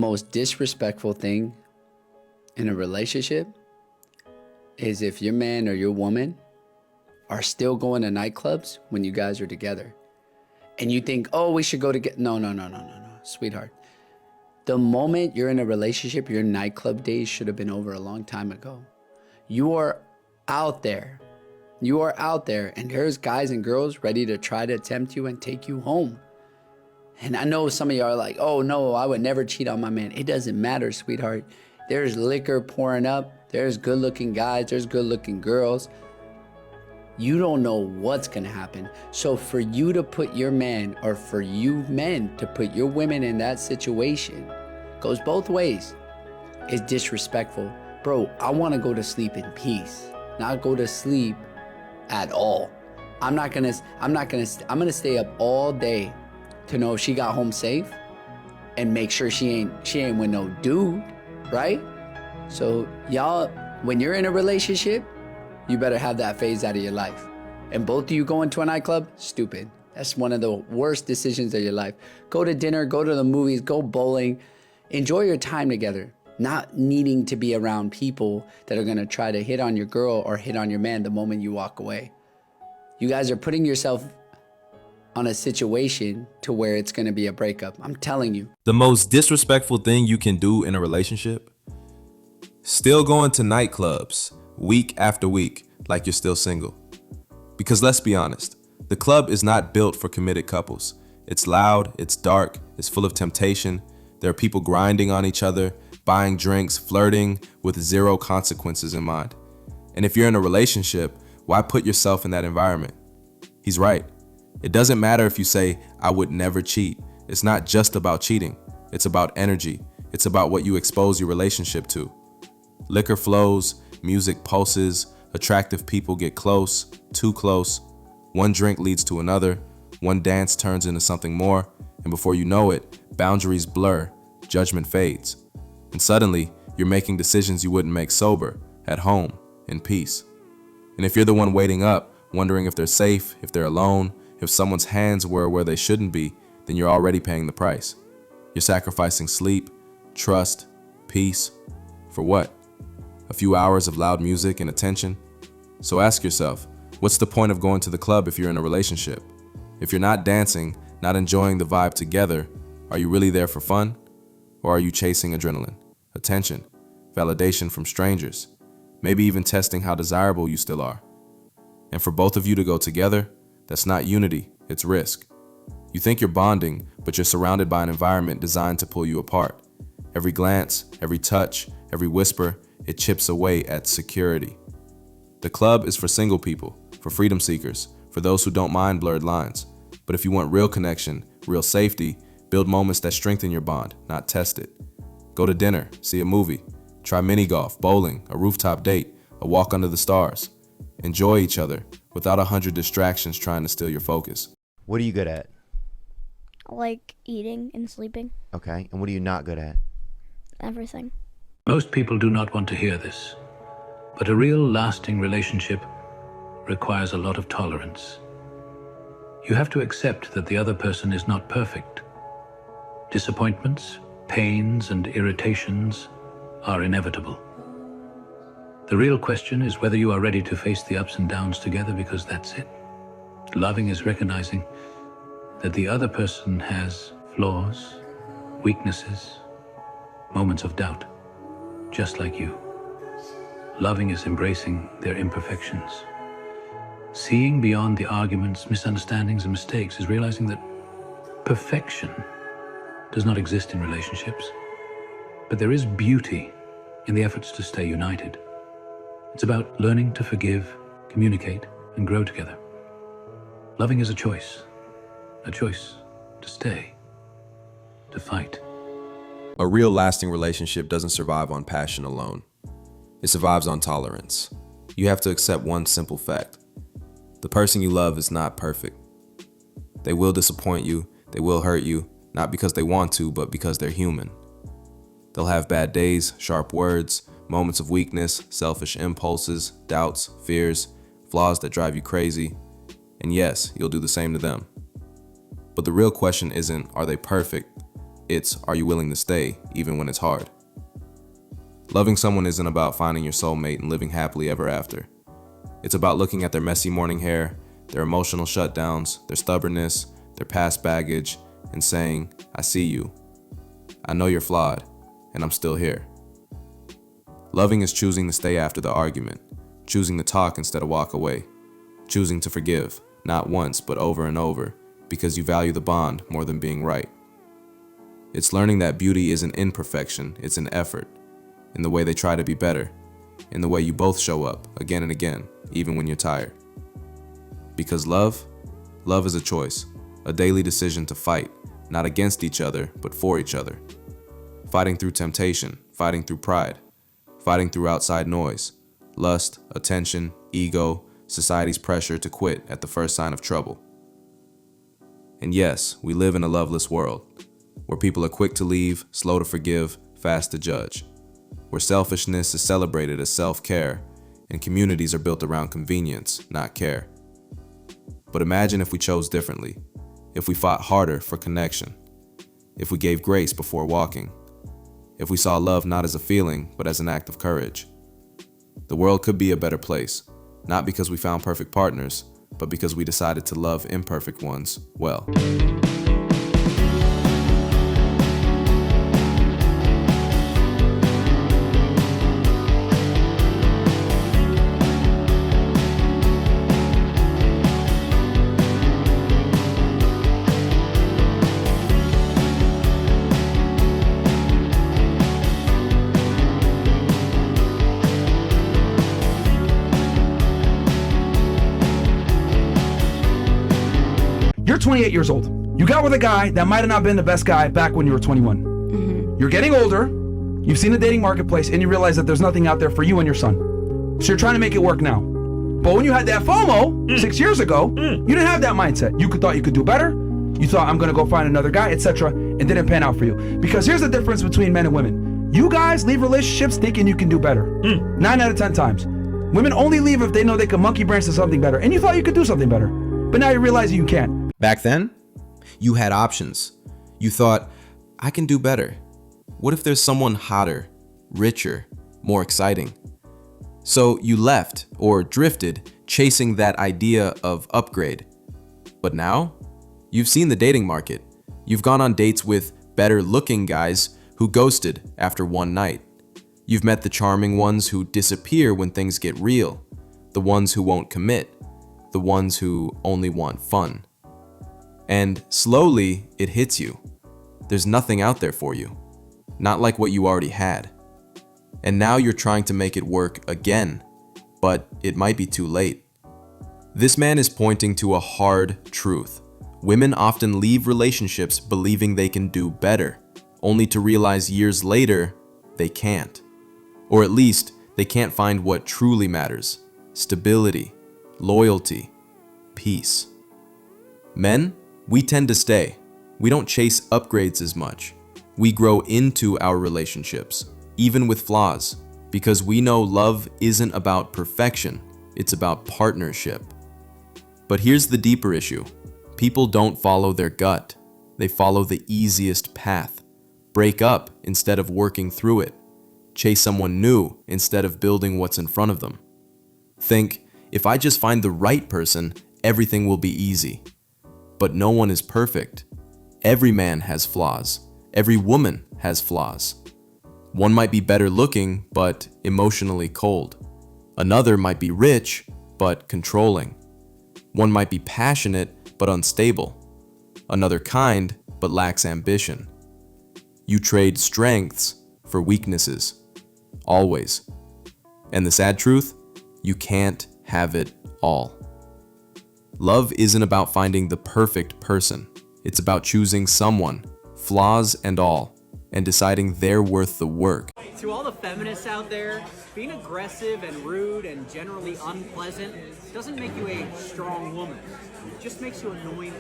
most disrespectful thing in a relationship is if your man or your woman are still going to nightclubs when you guys are together. And you think, oh, we should go together. No, sweetheart. The moment you're in a relationship, your nightclub days should have been over a long time ago. You are out there. You are out there, and there's guys and girls ready to try to tempt you and take you home. And I know some of you are like, oh no, I would never cheat on my man. It doesn't matter, sweetheart. There's liquor pouring up. There's good looking guys. There's good looking girls. You don't know what's gonna happen. So for you to put your man, or for you men to put your women in that situation, goes both ways, is disrespectful. Bro, I wanna go to sleep in peace, not go to sleep at all. I'm gonna stay up all day to know if she got home safe and make sure she ain't with no dude, right? So y'all, when you're in a relationship, you better have that phase out of your life. And both of you going to a nightclub, stupid. That's one of the worst decisions of your life. Go to dinner, go to the movies, go bowling. Enjoy your time together. Not needing to be around people that are gonna try to hit on your girl or hit on your man the moment you walk away. You guys are putting yourself on a situation to where it's gonna be a breakup. I'm telling you. The most disrespectful thing you can do in a relationship? Still going to nightclubs week after week like you're still single. Because let's be honest, the club is not built for committed couples. It's loud, it's dark, it's full of temptation. There are people grinding on each other, buying drinks, flirting with zero consequences in mind. And if you're in a relationship, why put yourself in that environment? He's right. It doesn't matter if you say, I would never cheat. It's not just about cheating. It's about energy. It's about what you expose your relationship to. Liquor flows, music pulses, attractive people get close, too close. One drink leads to another, one dance turns into something more, and before you know it, boundaries blur, judgment fades. And suddenly, you're making decisions you wouldn't make sober, at home, in peace. And if you're the one waiting up, wondering if they're safe, if they're alone, if someone's hands were where they shouldn't be, then you're already paying the price. You're sacrificing sleep, trust, peace. For what? A few hours of loud music and attention? So ask yourself, what's the point of going to the club if you're in a relationship? If you're not dancing, not enjoying the vibe together, are you really there for fun? Or are you chasing adrenaline, attention, validation from strangers, maybe even testing how desirable you still are? And for both of you to go together, that's not unity, it's risk. You think you're bonding, but you're surrounded by an environment designed to pull you apart. Every glance, every touch, every whisper, it chips away at security. The club is for single people, for freedom seekers, for those who don't mind blurred lines. But if you want real connection, real safety, build moments that strengthen your bond, not test it. Go to dinner, see a movie, try mini golf, bowling, a rooftop date, a walk under the stars. Enjoy each other without 100 distractions trying to steal your focus. What are you good at? I like eating and sleeping. Okay, and what are you not good at? Everything. Most people do not want to hear this, but a real lasting relationship requires a lot of tolerance. You have to accept that the other person is not perfect. Disappointments, pains, and irritations are inevitable. The real question is whether you are ready to face the ups and downs together, because that's it. Loving is recognizing that the other person has flaws, weaknesses, moments of doubt, just like you. Loving is embracing their imperfections. Seeing beyond the arguments, misunderstandings, and mistakes is realizing that perfection does not exist in relationships, but there is beauty in the efforts to stay united. It's about learning to forgive, communicate, and grow together. Loving is a choice to stay, to fight. A real lasting relationship doesn't survive on passion alone. It survives on tolerance. You have to accept one simple fact. The person you love is not perfect. They will disappoint you, they will hurt you, not because they want to, but because they're human. They'll have bad days, sharp words, moments of weakness, selfish impulses, doubts, fears, flaws that drive you crazy. And yes, you'll do the same to them. But the real question isn't, are they perfect? It's, are you willing to stay even when it's hard? Loving someone isn't about finding your soulmate and living happily ever after. It's about looking at their messy morning hair, their emotional shutdowns, their stubbornness, their past baggage, and saying, I see you. I know you're flawed, and I'm still here. Loving is choosing to stay after the argument, choosing to talk instead of walk away, choosing to forgive, not once, but over and over, because you value the bond more than being right. It's learning that beauty isn't imperfection, it's an effort, in the way they try to be better, in the way you both show up again and again, even when you're tired. Because love is a choice, a daily decision to fight, not against each other, but for each other. Fighting through temptation, fighting through pride, fighting through outside noise, lust, attention, ego, society's pressure to quit at the first sign of trouble. And yes, we live in a loveless world, where people are quick to leave, slow to forgive, fast to judge, where selfishness is celebrated as self-care, and communities are built around convenience, not care. But imagine if we chose differently, if we fought harder for connection, if we gave grace before walking, if we saw love not as a feeling, but as an act of courage. The world could be a better place, not because we found perfect partners, but because we decided to love imperfect ones well. You're 28 years old. You got with a guy that might have not been the best guy back when you were 21. You're getting older, you've seen the dating marketplace, and you realize that there's nothing out there for you and your son. So you're trying to make it work now. But when you had that FOMO 6 years ago, you didn't have that mindset. You thought you could do better. You thought, I'm gonna go find another guy, etc. It didn't pan out for you. Because here's the difference between men and women. You guys leave relationships thinking you can do better. 9 out of 10 times. Women only leave if they know they can monkey branch to something better. And you thought you could do something better. But now you realize you can't. Back then, you had options. You thought, I can do better. What if there's someone hotter, richer, more exciting? So you left or drifted chasing that idea of upgrade. But now, you've seen the dating market. You've gone on dates with better looking guys who ghosted after one night. You've met the charming ones who disappear when things get real, the ones who won't commit, the ones who only want fun. And slowly, it hits you. There's nothing out there for you. Not like what you already had. And now you're trying to make it work again, but it might be too late. This man is pointing to a hard truth. Women often leave relationships believing they can do better, only to realize years later, they can't. Or at least, they can't find what truly matters: stability, loyalty, peace. Men, we tend to stay. We don't chase upgrades as much. We grow into our relationships, even with flaws, because we know love isn't about perfection, it's about partnership. But here's the deeper issue. People don't follow their gut. They follow the easiest path. Break up instead of working through it. Chase someone new instead of building what's in front of them. Think, if I just find the right person, everything will be easy. But no one is perfect. Every man has flaws. Every woman has flaws. One might be better looking, but emotionally cold. Another might be rich, but controlling. One might be passionate, but unstable. Another kind, but lacks ambition. You trade strengths for weaknesses. Always. And the sad truth? You can't have it all. Love isn't about finding the perfect person. It's about choosing someone, flaws and all, and deciding they're worth the work. To all the feminists out there, being aggressive and rude and generally unpleasant doesn't make you a strong woman. It just makes you annoying.